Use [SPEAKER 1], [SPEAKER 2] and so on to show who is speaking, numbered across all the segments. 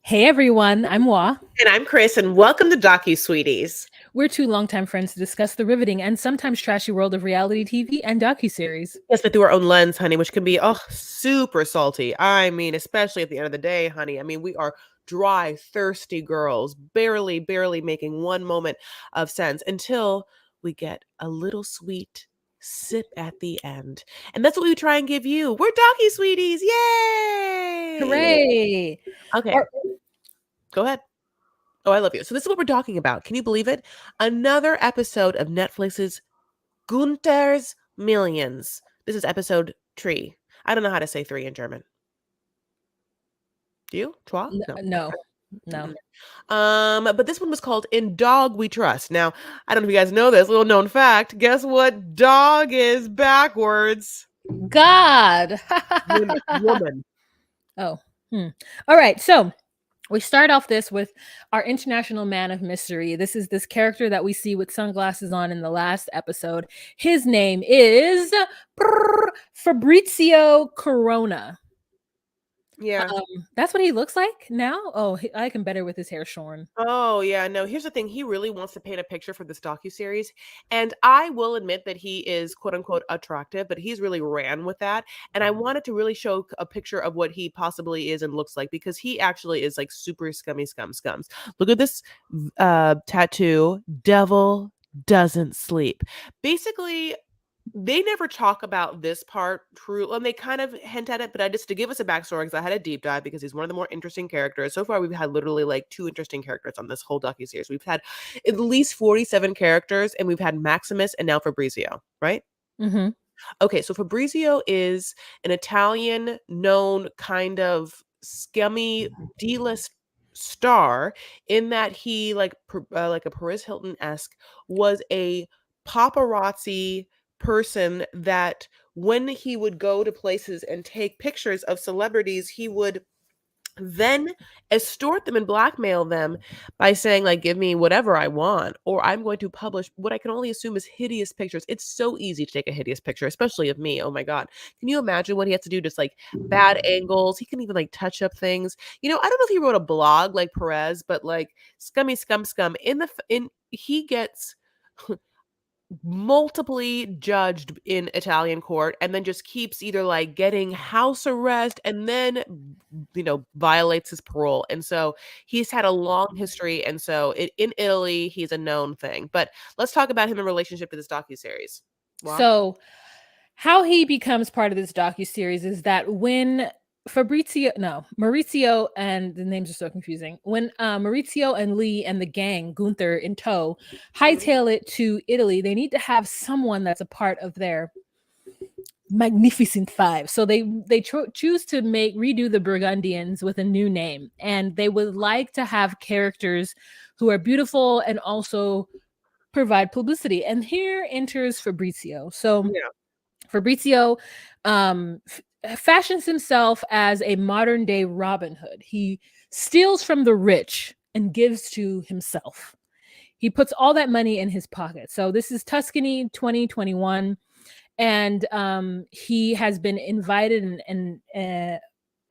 [SPEAKER 1] Hey everyone, I'm Wa.
[SPEAKER 2] And I'm Chris, and welcome to Sweeties.
[SPEAKER 1] We're two longtime friends to discuss the riveting and sometimes trashy world of reality TV and docuseries.
[SPEAKER 2] Yes, but through our own lens, honey, which can be super salty. I mean, especially at the end of the day, honey. I mean, we are dry, thirsty girls, barely making one moment of sense until we get a little sweet sip at the end. And that's what we try and give you. We're Sweeties. Yay!
[SPEAKER 1] Hooray!
[SPEAKER 2] Okay,
[SPEAKER 1] Or-
[SPEAKER 2] go ahead. Oh, I love you. So this is what we're talking about. Can you believe it? Another episode of Netflix's Gunther's Millions. This is episode 3. I don't know how to say 3 in German. Do you? Trois? No.
[SPEAKER 1] no.
[SPEAKER 2] But this one was called In Dog We Trust. Now, I don't know if you guys know this, little known fact. Guess what dog is backwards?
[SPEAKER 1] God!
[SPEAKER 2] Woman.
[SPEAKER 1] Oh. All right, so we start off this with our international man of mystery. This is this character that we see with sunglasses on in the last episode. His name is Fabrizio Corona.
[SPEAKER 2] Yeah.
[SPEAKER 1] That's what he looks like now. Oh, I like him better with his hair shorn.
[SPEAKER 2] Oh, yeah. No, here's the thing. He really wants to paint a picture for this docuseries. And I will admit that he is quote unquote attractive, but he's really ran with that. And I wanted to really show a picture of what he possibly is and looks like because he actually is like super scums. Look at this tattoo. Devil doesn't sleep. Basically, they never talk about this part true, and they kind of hint at it, but I just to give us a backstory because I had a deep dive because he's one of the more interesting characters. So far, we've had literally like 2 interesting characters on this whole docuseries. We've had at least 47 characters, and we've had Maximus and now Fabrizio, right?
[SPEAKER 1] Mm-hmm.
[SPEAKER 2] Okay, so Fabrizio is an Italian known kind of scummy D-list star in that he like a Paris Hilton-esque was a paparazzi person that when he would go to places and take pictures of celebrities, he would then extort them and blackmail them by saying like give me whatever I want or I'm going to publish what I can only assume is hideous pictures. It's so easy to take a hideous picture, especially of me. Oh my god, can you imagine what he has to do? Just like bad angles. He can even like touch up things. I don't know if he wrote a blog like Perez, but like scum in he gets multiply judged in Italian court and then just keeps either like getting house arrest and then violates his parole. And so he's had a long history, and so in Italy he's a known thing. But let's talk about him in relationship to this docuseries. Wow.
[SPEAKER 1] So, how he becomes part of this docuseries is that when Maurizio, and the names are so confusing. When Maurizio and Lee and the gang, Gunther in tow, hightail it to Italy, they need to have someone that's a part of their Magnificent Five. So they choose to redo the Burgundians with a new name, and they would like to have characters who are beautiful and also provide publicity. And here enters Fabrizio. So
[SPEAKER 2] Yeah.
[SPEAKER 1] Fabrizio fashions himself as a modern day Robin Hood. He steals from the rich and gives to himself. He puts all that money in his pocket. So this is Tuscany 2021. And he has been invited and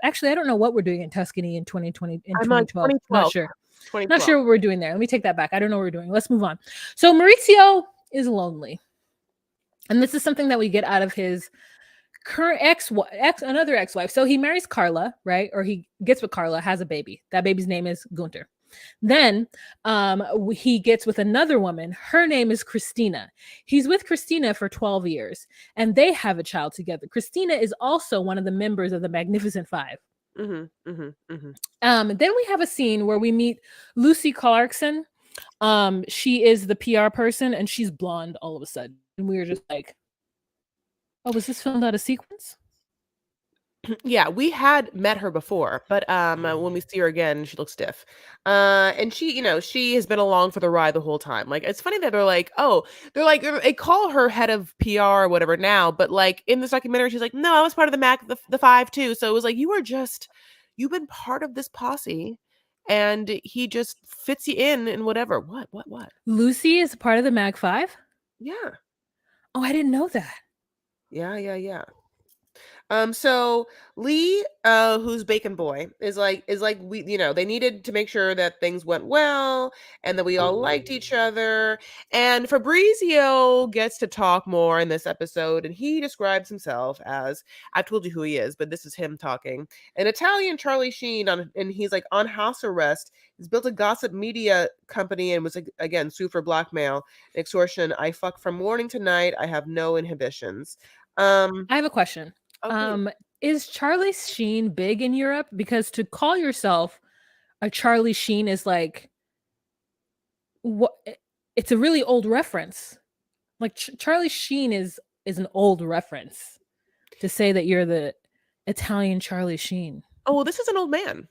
[SPEAKER 1] actually, I don't know what we're doing in Tuscany in 2020 in
[SPEAKER 2] I'm
[SPEAKER 1] 2012.
[SPEAKER 2] 2012.
[SPEAKER 1] Not sure.
[SPEAKER 2] 2012.
[SPEAKER 1] Not sure what we're doing there. Let me take that back. I don't know what we're doing. Let's move on. So Maurizio is lonely. And this is something that we get out of his current another ex-wife. So he marries Carla, right? Or he gets with Carla, has a baby. That baby's name is Gunther. Then he gets with another woman. Her name is Christina. He's with Christina for 12 years, and they have a child together. Christina is also one of the members of the Magnificent Five.
[SPEAKER 2] Then
[SPEAKER 1] we have a scene where we meet Lucy Clarkson. She is the PR person, and she's blonde all of a sudden. And we were just like, oh, was this filmed out of sequence?
[SPEAKER 2] Yeah, we had met her before, but when we see her again, she looks stiff. And she has been along for the ride the whole time. Like it's funny that they call her head of PR or whatever now, but like in this documentary, she's like, no, I was part of the five too. So it was like you've been part of this posse, and he just fits you in whatever. What?
[SPEAKER 1] Lucy is part of the Mag Five.
[SPEAKER 2] Yeah.
[SPEAKER 1] Oh, I didn't know that.
[SPEAKER 2] Yeah. So Lee, who's Bacon Boy, is like we, they needed to make sure that things went well and that we all liked each other. And Fabrizio gets to talk more in this episode, and he describes himself as, I told you who he is, but this is him talking. An Italian Charlie Sheen and he's like on house arrest. He's built a gossip media company and was like, again sued for blackmail, extortion. I fuck from morning to night. I have no inhibitions.
[SPEAKER 1] I have a question.
[SPEAKER 2] Oh, please.
[SPEAKER 1] Is Charlie Sheen big in Europe? Because to call yourself a Charlie Sheen is like what? It's a really old reference. Like Charlie Sheen is an old reference to say that you're the Italian Charlie Sheen.
[SPEAKER 2] Oh, well, this is an old man.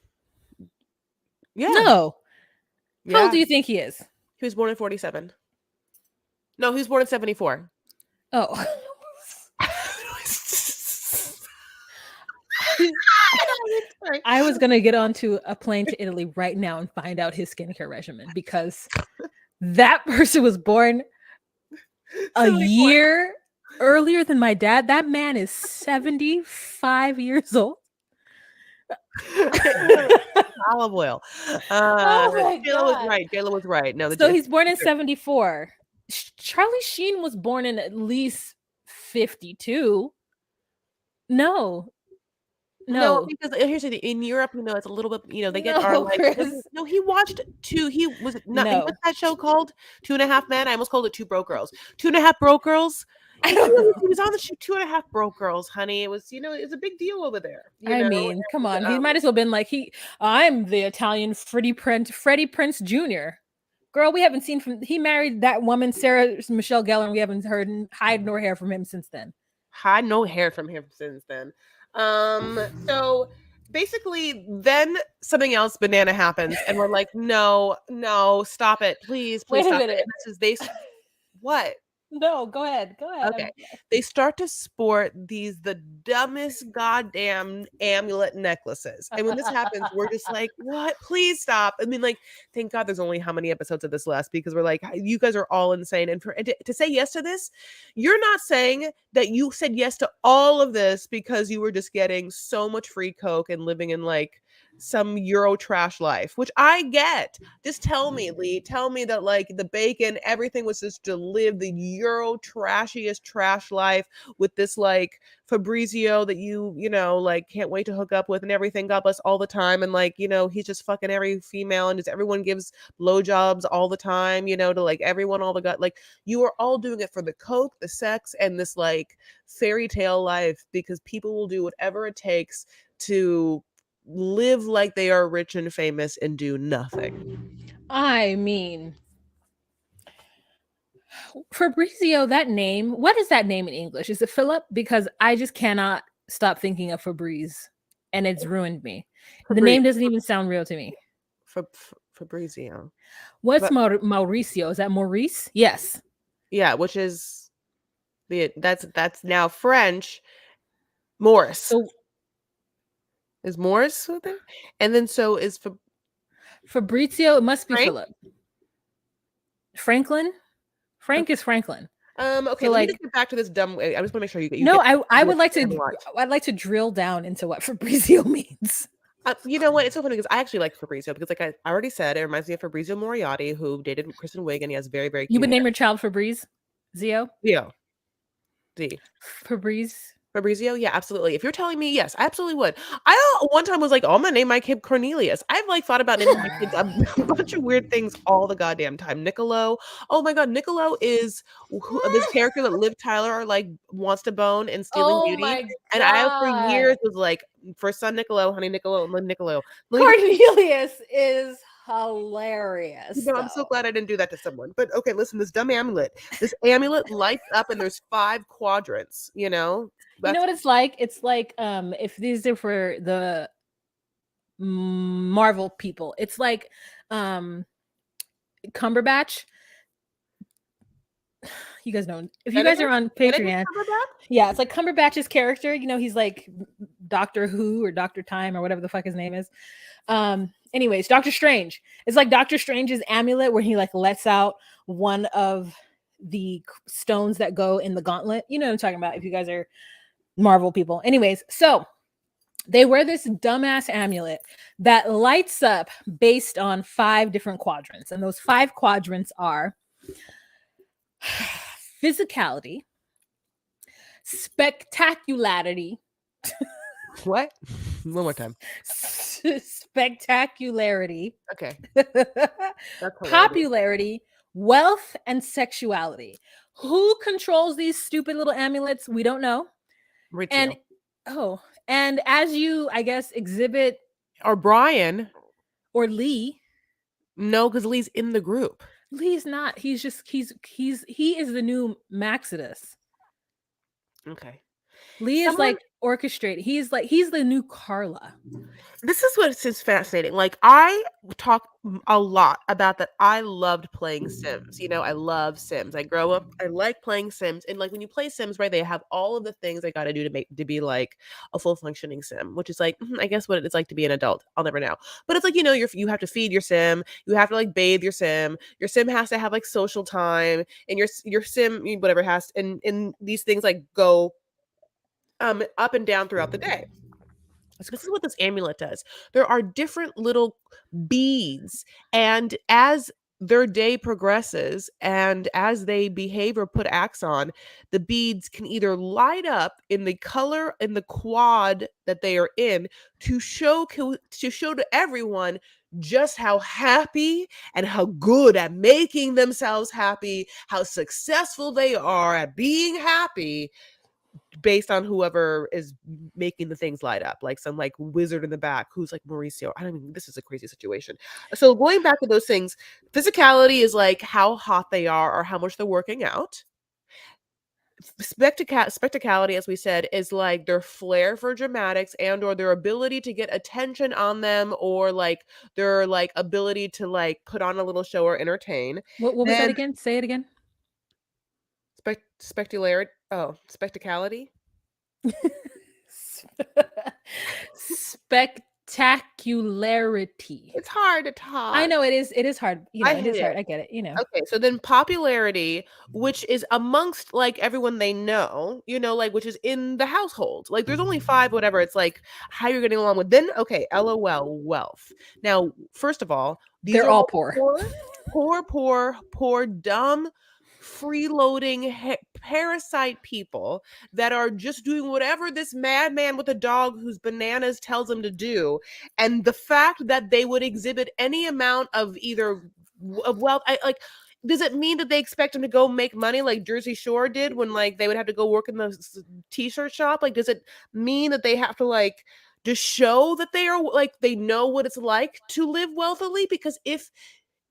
[SPEAKER 2] Yeah.
[SPEAKER 1] No. How
[SPEAKER 2] Yeah.
[SPEAKER 1] old do you think he is?
[SPEAKER 2] He was born in 47. No, he was born in 74.
[SPEAKER 1] Oh. I was gonna get onto a plane to Italy right now and find out his skincare regimen, because that person was born a
[SPEAKER 2] 74.
[SPEAKER 1] year earlier than my dad. That man is 75 years old.
[SPEAKER 2] Olive oil.
[SPEAKER 1] Oh my
[SPEAKER 2] Jayla was
[SPEAKER 1] God.
[SPEAKER 2] right. Jayla was right. No,
[SPEAKER 1] So he's born in 74. Charlie Sheen was born in at least 52. No,
[SPEAKER 2] because here's the thing. In Europe, it's a little bit, they get our
[SPEAKER 1] no,
[SPEAKER 2] like.
[SPEAKER 1] Chris.
[SPEAKER 2] No, he watched two. He was not.
[SPEAKER 1] No.
[SPEAKER 2] What's that show called? 2.5 Men. I almost called it 2 Broke Girls. 2.5 Broke Girls.
[SPEAKER 1] I don't know.
[SPEAKER 2] He was on the show 2.5 Broke Girls, honey. It was, it's a big deal over there.
[SPEAKER 1] I mean, come on. He might as well been like, I'm the Italian Freddie Prince Jr. Girl, we haven't seen he married that woman, Sarah Michelle Gellar, and we haven't heard hide nor hair from him since then.
[SPEAKER 2] Had no hair from him since then. So basically, then something else banana happens, and we're like, no, stop it, please
[SPEAKER 1] Wait a
[SPEAKER 2] stop
[SPEAKER 1] minute.
[SPEAKER 2] it. And this is what?
[SPEAKER 1] No, go ahead.
[SPEAKER 2] Okay. They start to sport the dumbest goddamn amulet necklaces. And when this happens, we're just like, what? Please stop. I mean, like, thank God there's only how many episodes of this left, because we're like, you guys are all insane. And to say yes to this, you're not saying that you said yes to all of this because you were just getting so much free Coke and living in like some Euro trash life, which I get. Just tell me, Lee, tell me that like the bacon, everything was just to live the Euro trashiest trash life with this like Fabrizio that you like can't wait to hook up with and everything. God bless all the time. And like, he's just fucking every female and just everyone gives blowjobs all the time, to like everyone, all the gut. Like you are all doing it for the Coke, the sex, and this like fairy tale life, because people will do whatever it takes to live like they are rich and famous and do nothing.
[SPEAKER 1] I mean, Fabrizio, that name, what is that name in English? Is it Philip? Because I just cannot stop thinking of Febreze, and it's ruined me. The name doesn't even sound real to me.
[SPEAKER 2] Fabrizio.
[SPEAKER 1] What's Mauricio? Is that Maurice? Yes.
[SPEAKER 2] Yeah, which is that's now French. Morris.
[SPEAKER 1] So
[SPEAKER 2] is Morris with it? And then so is
[SPEAKER 1] Fabrizio. It must be
[SPEAKER 2] Frank?
[SPEAKER 1] Philip. Franklin. Frank is Franklin.
[SPEAKER 2] Okay,
[SPEAKER 1] so
[SPEAKER 2] let me just get back to this dumb. I just want to make sure you get.
[SPEAKER 1] No, I would like to. I'd like to drill down into what Fabrizio means.
[SPEAKER 2] You know what? It's so funny because I actually like Fabrizio because, like I already said, it reminds me of Fabrizio Moriarty, who dated Kristen Wiig, and he has very, very.
[SPEAKER 1] You would name your child Febreze? Zio?
[SPEAKER 2] Yeah. Z.
[SPEAKER 1] Fabrizio,
[SPEAKER 2] yeah, absolutely. If you're telling me, yes, I absolutely would. I one time was like, oh, I'm gonna name my kid Cornelius. I've like thought about naming my kids a bunch of weird things all the goddamn time. Niccolo. Oh my god, Niccolo is this character that Liv Tyler like wants to bone in Stealing Beauty.
[SPEAKER 1] My God.
[SPEAKER 2] And I for years was like, first son Niccolo, honey Niccolo, Niccolo.
[SPEAKER 1] Cornelius is hilarious.
[SPEAKER 2] I'm so glad I didn't do that to someone. But okay, listen, this dumb amulet. This amulet lights up and there's 5 quadrants, You know
[SPEAKER 1] what it's like? It's like if these are for the Marvel people, it's like Cumberbatch. You guys know, if you guys are on Patreon, yeah, it's like Cumberbatch's character. He's like Doctor Who or Dr. Time or whatever the fuck his name is. Anyways, Doctor Strange. It's like Doctor Strange's amulet where he like lets out one of the stones that go in the gauntlet. You know what I'm talking about. If you guys are Marvel people. Anyways, so they wear this dumbass amulet that lights up based on 5 different quadrants. And those 5 quadrants are physicality, spectacularity.
[SPEAKER 2] What? One more time.
[SPEAKER 1] Spectacularity.
[SPEAKER 2] Okay. That's hilarious.
[SPEAKER 1] Popularity, wealth, and sexuality. Who controls these stupid little amulets? We don't know. And
[SPEAKER 2] Maurizio.
[SPEAKER 1] and as you, I guess, exhibit,
[SPEAKER 2] Or Brian.
[SPEAKER 1] or Lee.
[SPEAKER 2] No, because Lee's in the group.
[SPEAKER 1] Lee's not. He's just he is the new Maxidus.
[SPEAKER 2] Okay.
[SPEAKER 1] Lee is like orchestrated. He's the new Carla.
[SPEAKER 2] This is what is fascinating. Like, I talk a lot about that. I loved playing Sims. You know, I love Sims. I grow up, I like playing Sims. And like when you play Sims, right, they have all of the things I got to do to be like a full functioning Sim, which is like, I guess what it's like to be an adult. I'll never know. But it's like, you know, you have to feed your Sim, you have to like bathe your Sim. Your Sim has to have like social time, and your Sim, whatever, has, and these things like go up and down throughout the day. So this is what this amulet does. There are different little beads, and as their day progresses and as they behave or put acts on, the beads can either light up in the color in the quad that they are in to show to everyone just how happy and how good at making themselves happy, how successful they are at being happy, based on whoever is making the things light up, like some like wizard in the back who's like Mauricio. I don't mean, this is a crazy situation. So going back to those things, physicality is like how hot they are or how much they're working out. Spectacality, as we said, is like their flair for dramatics and or their ability to get attention on them, or like their like ability to like put on a little show or entertain.
[SPEAKER 1] What was that
[SPEAKER 2] Then
[SPEAKER 1] again? Say it again.
[SPEAKER 2] Spectacality.
[SPEAKER 1] Spectacularity.
[SPEAKER 2] It's hard to talk.
[SPEAKER 1] I know it is. It is hard. You know,
[SPEAKER 2] I
[SPEAKER 1] it
[SPEAKER 2] hate
[SPEAKER 1] is
[SPEAKER 2] it.
[SPEAKER 1] hard. I get it. You know.
[SPEAKER 2] Okay, so then popularity, which is amongst like everyone they know, you know, like which is in the household. Like there's only 5, whatever. It's like how you're getting along with. Then okay, LOL, wealth. Now, first of all, these
[SPEAKER 1] They're
[SPEAKER 2] are
[SPEAKER 1] all
[SPEAKER 2] all
[SPEAKER 1] poor.
[SPEAKER 2] poor, dumb, freeloading parasite people that are just doing whatever this madman with a dog whose bananas tells them to do. And the fact that they would exhibit any amount of either of wealth, does it mean that they expect them to go make money like Jersey Shore did when like they would have to go work in the t-shirt shop? Like, does it mean that they have to like to show that they are like they know what it's like to live wealthily? Because if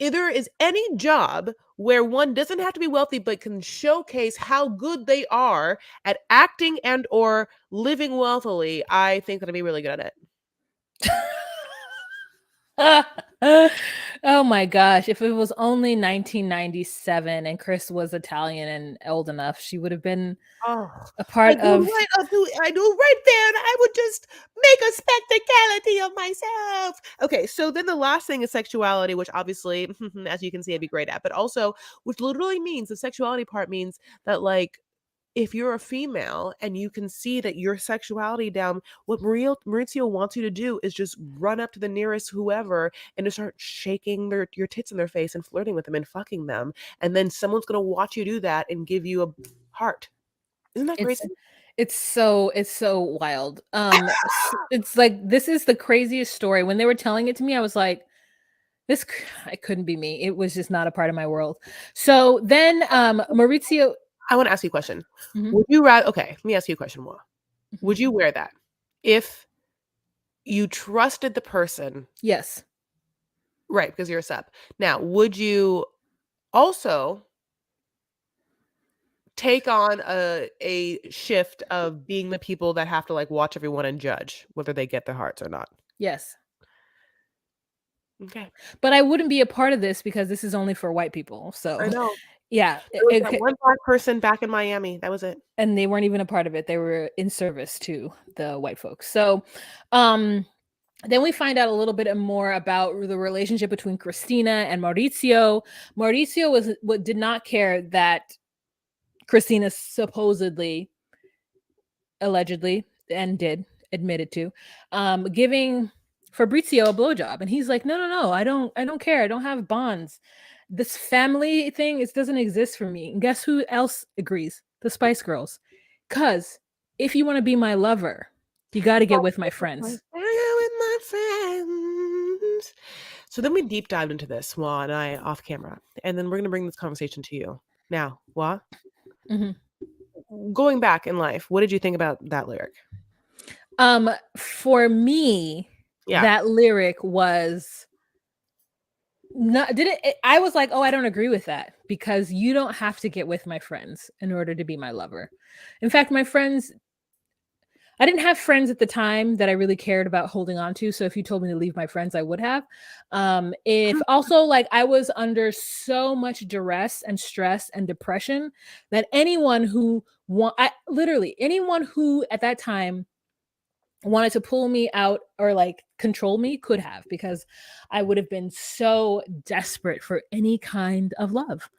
[SPEAKER 2] there is any job where one doesn't have to be wealthy but can showcase how good they are at acting and or living wealthily, I think that I'd be really good at
[SPEAKER 1] it. Oh my gosh. If it was only 1997 and Chris was Italian and old enough, she would have been a part of.
[SPEAKER 2] I do right there, and I would just make a spectacality of myself. Okay, so then the last thing is sexuality, which obviously, as you can see, I'd be great at, but also, which literally means the sexuality part means that like if you're a female and you can see that your sexuality down, what Maurizio wants you to do is just run up to the nearest whoever and just start shaking your tits in their face and flirting with them and fucking them. And then someone's going to watch you do that and give you a heart. Isn't that crazy?
[SPEAKER 1] It's so wild. It's like this is the craziest story. When they were telling it to me, I was like, this it couldn't be me. It was just not a part of my world. So then Maurizio,
[SPEAKER 2] I want to ask you a question.
[SPEAKER 1] Mhm.
[SPEAKER 2] Would you rather, okay, let me ask you a question more.
[SPEAKER 1] Mhm.
[SPEAKER 2] Would you wear that if you trusted the person?
[SPEAKER 1] Yes.
[SPEAKER 2] Right, because you're a sub. Now, would you also take on a shift of being the people that have to like watch everyone and judge whether they get their hearts or not?
[SPEAKER 1] Yes.
[SPEAKER 2] Okay.
[SPEAKER 1] But I wouldn't be a part of this because this is only for white people. So
[SPEAKER 2] I know.
[SPEAKER 1] yeah,
[SPEAKER 2] There was that one Black person back in Miami. That was it.
[SPEAKER 1] And they weren't even a part of it. They were in service to the white folks. So then we find out a little bit more about the relationship between Christina and Maurizio. Maurizio did not care that Christina supposedly allegedly, and did admitted to, giving Fabrizio a blowjob, and he's like, no, I don't care, I don't have bonds. This family thing, it doesn't exist for me. And guess who else agrees? The Spice Girls. Cause if you want to be my lover, you got to get with my friends.
[SPEAKER 2] With my friends. So then we deep dived into this, Wa and I, off camera, and then we're gonna bring this conversation to you now. Wa,
[SPEAKER 1] Mhm.
[SPEAKER 2] going back in life, what did you think about that lyric?
[SPEAKER 1] For me,
[SPEAKER 2] Yeah.
[SPEAKER 1] that lyric was not did it I was like, "Oh, I don't agree with that because you don't have to get with my friends in order to be my lover." In fact, my friends I didn't have friends at the time that I really cared about holding on to, so if you told me to leave my friends, I would have. If also, like, I was under so much duress and stress and depression that anyone who literally anyone who at that time wanted to pull me out or like control me could have, because I would have been so desperate for any kind of love.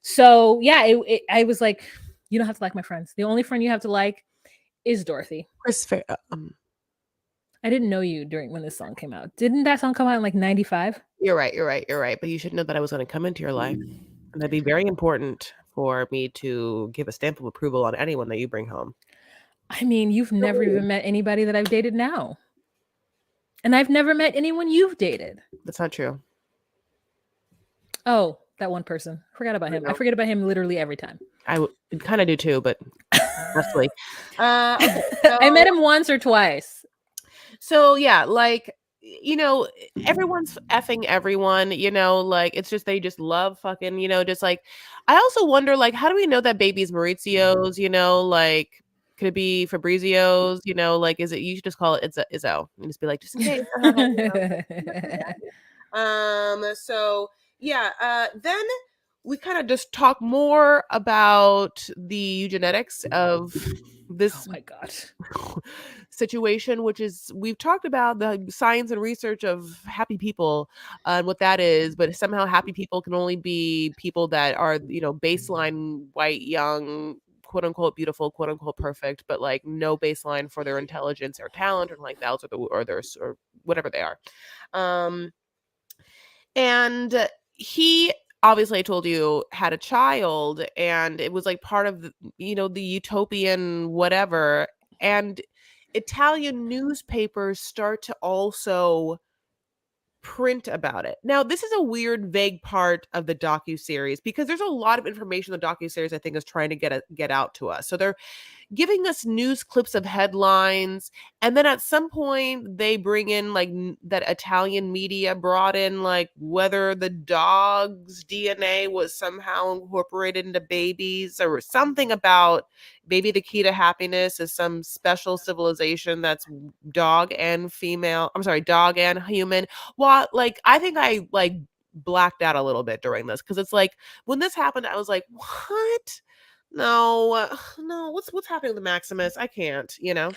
[SPEAKER 1] So yeah, I was like, you don't have to like my friends. The only friend you have to like is Dorothy.
[SPEAKER 2] Chris Fair.
[SPEAKER 1] I didn't know you during when this song came out. Didn't that song come out in like 95?
[SPEAKER 2] You're right. You're right. You're right. But you should know that I was going to come into your life, and that'd be very important for me to give a stamp of approval on anyone that you bring home.
[SPEAKER 1] I mean, you've never even met anybody that I've dated now. And I've never met anyone you've dated.
[SPEAKER 2] That's not true.
[SPEAKER 1] Oh, that one person. Forgot about him. I forget about him literally every time.
[SPEAKER 2] I kind of do too, but honestly. Okay,
[SPEAKER 1] I met him once or twice.
[SPEAKER 2] so yeah, like, you know, everyone's effing everyone, you know, like it's just they just love fucking, you know, just like I also wonder, like, how do we know that baby's Maurizio's, you know, like could it be Fabrizio's, you know, like is it you should just call it Izzo and just be like, just in case. So yeah, then we kind of just talk more about the eugenetics of this
[SPEAKER 1] Oh my god.
[SPEAKER 2] situation, which is we've talked about the science and research of happy people and what that is, but somehow happy people can only be people that are, you know, baseline white, young, quote unquote beautiful, quote unquote perfect, but like no baseline for their intelligence or talent or like that or their or whatever they are. Um and he obviously I told you had a child and it was like part of the, you know, the utopian whatever. And Italian newspapers start to also print about it. Now, this is a weird, vague part of the docu-series because there's a lot of information the docu-series I think is trying to get out to us. So they're giving us news clips of headlines, and then at some point they bring in like that Italian media brought in like whether the dog's DNA was somehow incorporated into babies or something about maybe the key to happiness is some special civilization that's dog and female, I'm sorry, dog and human. Well, like I think I like blacked out a little bit during this because it's like when this happened I was like, what? No, no, what's happening to Maximus? I can't, you know?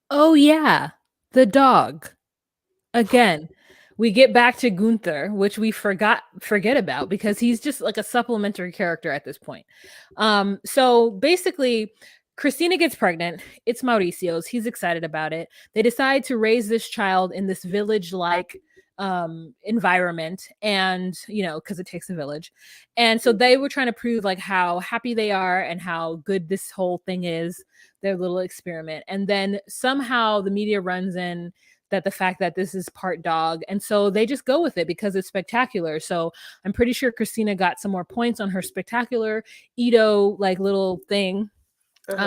[SPEAKER 1] Oh yeah, the dog. Again, we get back to Gunther, which we forget about because he's just like a supplementary character at this point. So basically, Christina gets pregnant. It's Mauricio's. He's excited about it. They decide to raise this child in this village-like environment, and you know, because it takes a village. And so they were trying to prove like how happy they are and how good this whole thing is, their little experiment. And then somehow the media runs in that the fact that this is part dog, and so they just go with it because it's spectacular. So I'm pretty sure Christina got some more points on her spectacular Edo like little thing.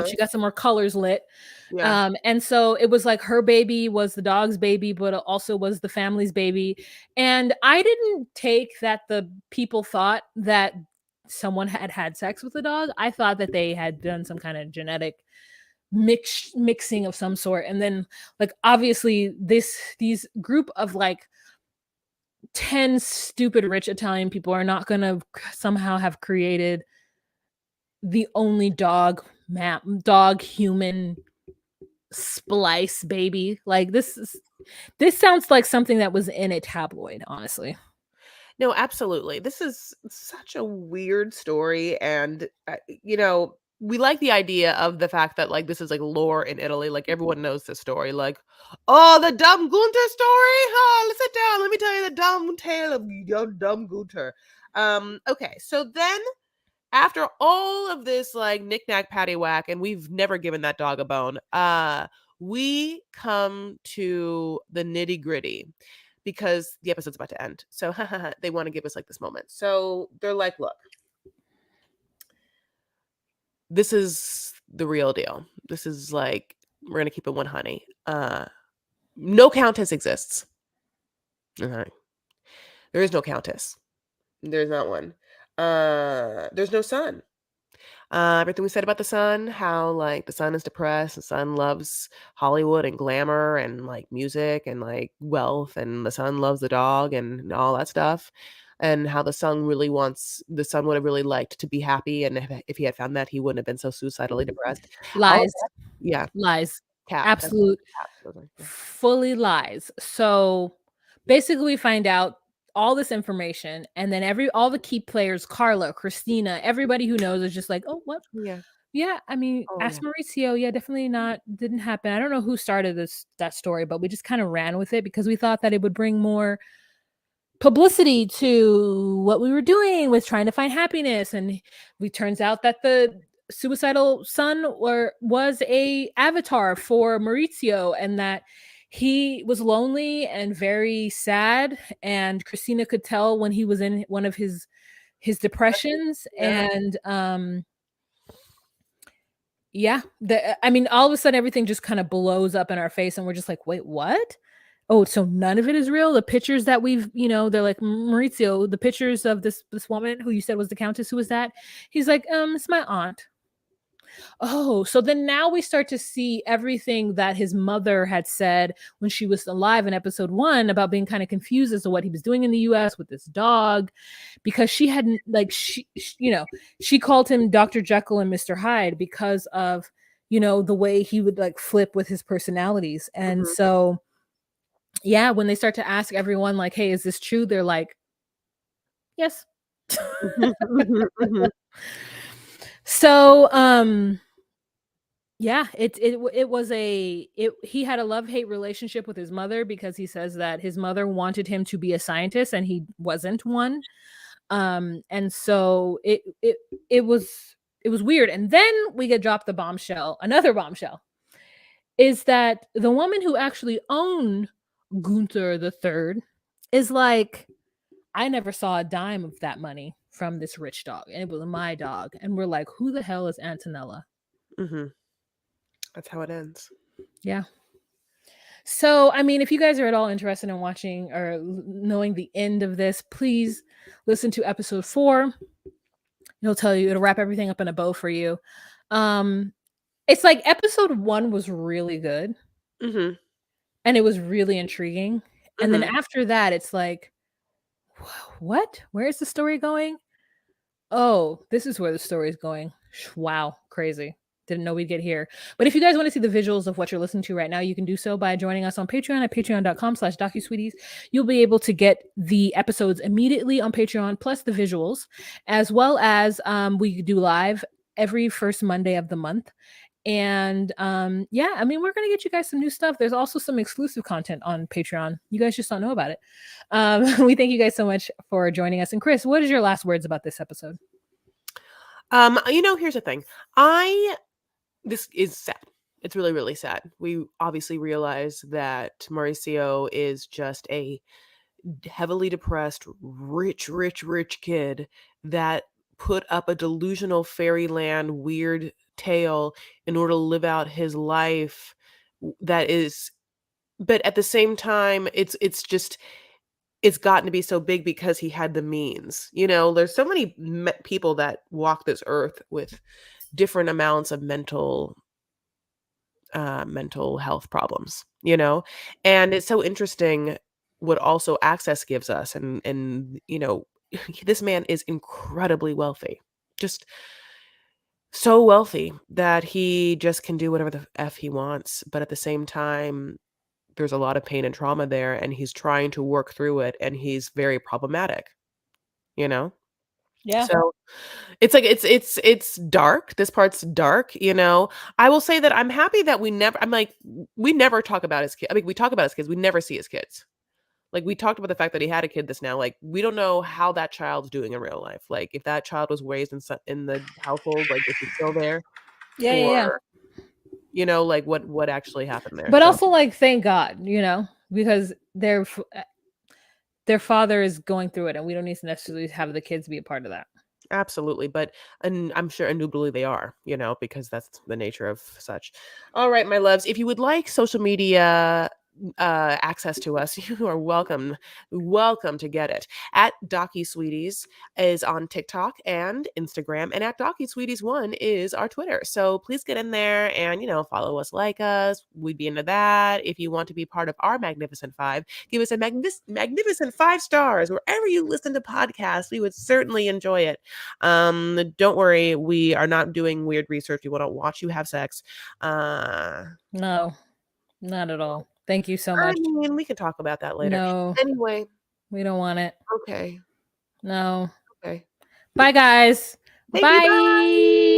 [SPEAKER 1] She got some more colors lit.
[SPEAKER 2] Yeah.
[SPEAKER 1] And so it was like her baby was the dog's baby, but it also was the family's baby. And I didn't take that the people thought that someone had had sex with the dog. I thought that they had done some kind of genetic mixing of some sort. And then like obviously these group of like 10 stupid rich Italian people are not going to somehow have created the only dog human splice baby. Like this sounds like something that was in a tabloid, honestly.
[SPEAKER 2] No, absolutely. This is such a weird story and you know, we like the idea of the fact that, like, this is, like, lore in Italy, like, everyone knows this story, like, "Oh, the dumb Gunther story? Huh, let's sit down, let me tell you the dumb tale of your dumb Gunther." Okay, so then after all of this, like, knick-knack, paddywhack, and we've never given that dog a bone, we come to the nitty-gritty because the episode's about to end. So, they wanna give us, like, this moment. So, they're like, "Look, this is the real deal. This is, like, we're gonna keep it 1 honey. No countess exists." Okay. There is no countess. There's not one. There's no son. Everything we said about the son, how, like, the son is depressed, the son loves Hollywood and glamour and, like, music and, like, wealth, and the son loves the dog and all that stuff, and how the son would have really liked to be happy, and if he had found that, he wouldn't have been so suicidally depressed. All of
[SPEAKER 1] Lies.
[SPEAKER 2] that. Yeah,
[SPEAKER 1] Lies.
[SPEAKER 2] cap. That's
[SPEAKER 1] Absolute
[SPEAKER 2] cap. Those are yeah.
[SPEAKER 1] fully lies. So basically we find out all this information, and then all the key players, Carla, Christina, everybody who knows is just like, "Oh, what?
[SPEAKER 2] Yeah.
[SPEAKER 1] Yeah, I mean,
[SPEAKER 2] Oh,
[SPEAKER 1] ask
[SPEAKER 2] yeah.
[SPEAKER 1] Mauricio. Yeah, definitely not. Didn't happen. I don't know who started that story, but we just kind of ran with it because we thought that it would bring more publicity to what we were doing with trying to find happiness. And it turns out that the suicidal son was a avatar for Maurizio, and that he was lonely and very sad, and Christina could tell when he was in one of his depressions.
[SPEAKER 2] Yeah.
[SPEAKER 1] And yeah, I mean, all of a sudden everything just kind of blows up in our face, and we're just like, wait, what? Oh, so none of it is real. The pictures that they're like, Maurizio, the pictures of this woman who you said was the countess, who was that? He's like, it's my aunt. Oh, so then now we start to see everything that his mother had said when she was alive in episode 1 about being kind of confused as to what he was doing in the US with this dog, because she hadn't, like, she called him Dr. Jekyll and Mr. Hyde because of, the way he would, like, flip with his personalities. And
[SPEAKER 2] Mhm.
[SPEAKER 1] so, yeah, when they start to ask everyone, like, "Hey, is this true?" They're like, "Yes."
[SPEAKER 2] Mhm, mhm, mhm.
[SPEAKER 1] So, yeah, he had a love-hate relationship with his mother because he says that his mother wanted him to be a scientist and he wasn't one. And so it was weird. And then we get dropped the bombshell. Another bombshell is that the woman who actually owned Gunther the third is like, I never saw a dime of that money from this rich dog, and it was my dog. And we're like, who the hell is Antonella?
[SPEAKER 2] Mhm. That's how it ends.
[SPEAKER 1] Yeah. So, I mean, if you guys are at all interested in watching or knowing the end of this, please listen to episode 4. It'll wrap everything up in a bow for you. Um, it's like episode 1 was really good
[SPEAKER 2] Mhm,
[SPEAKER 1] and it was really intriguing. And then
[SPEAKER 2] mhm.
[SPEAKER 1] after that, it's like, what? Where is the story going? Oh, this is where the story is going. Wow, crazy. Didn't know we'd get here. But if you guys want to see the visuals of what you're listening to right now, you can do so by joining us on Patreon at patreon.com/docusweeties. You'll be able to get the episodes immediately on Patreon, plus the visuals, as well as we do live every first Monday of the month. And yeah, I mean, we're gonna get you guys some new stuff. There's also some exclusive content on Patreon. You guys just don't know about it. We thank you guys so much for joining us. And Chris, what is your last words about this episode?
[SPEAKER 2] Here's the thing. I This is sad. It's really, really sad. We obviously realize that Mauricio is just a heavily depressed, rich, rich, rich kid that put up a delusional fairyland weird tale in order to live out his life that is, but at the same time, it's gotten to be so big because he had the means. There's so many people that walk this earth with different amounts of mental health problems, and it's so interesting what also access gives us. And this man is incredibly wealthy, just so wealthy that he just can do whatever the f he wants, but at the same time there's a lot of pain and trauma there, and he's trying to work through it, and he's very problematic, you know
[SPEAKER 1] Yeah.
[SPEAKER 2] So it's like it's dark. This part's dark, you know. I will say that I'm happy that I'm like we never talk about his kids. I mean, we talk about his kids. We never see his kids. Like we talked about the fact that he had a kid that's now like we don't know how that child's doing in real life. Like if that child was raised in the household, like if he's still there,
[SPEAKER 1] Yeah, yeah, yeah.
[SPEAKER 2] or you know, like what actually happened there.
[SPEAKER 1] But
[SPEAKER 2] So
[SPEAKER 1] also, like, thank God, because their father is going through it, and we don't need to necessarily have the kids be a part of that.
[SPEAKER 2] absolutely, but and I'm sure indubitably they are, you know, because that's the nature of such. All right, my loves, if you would like social media access to us, you are welcome to get it. At Docky Sweeties is on TikTok and Instagram, and at Docky Sweeties 1 is our Twitter. So please get in there and follow us, like us. We'd be into that. If you want to be part of our Magnificent Five, give us a magnificent 5 stars wherever you listen to podcasts. We would certainly enjoy it. Don't worry, we are not doing weird research. We want to watch you have sex.
[SPEAKER 1] No, not at all. Thank you so
[SPEAKER 2] I
[SPEAKER 1] much.
[SPEAKER 2] mean, we can talk about that later.
[SPEAKER 1] No,
[SPEAKER 2] Anyway,
[SPEAKER 1] we don't want it.
[SPEAKER 2] okay,
[SPEAKER 1] No.
[SPEAKER 2] okay.
[SPEAKER 1] Bye, guys.
[SPEAKER 2] Thank you. Bye.
[SPEAKER 1] Bye.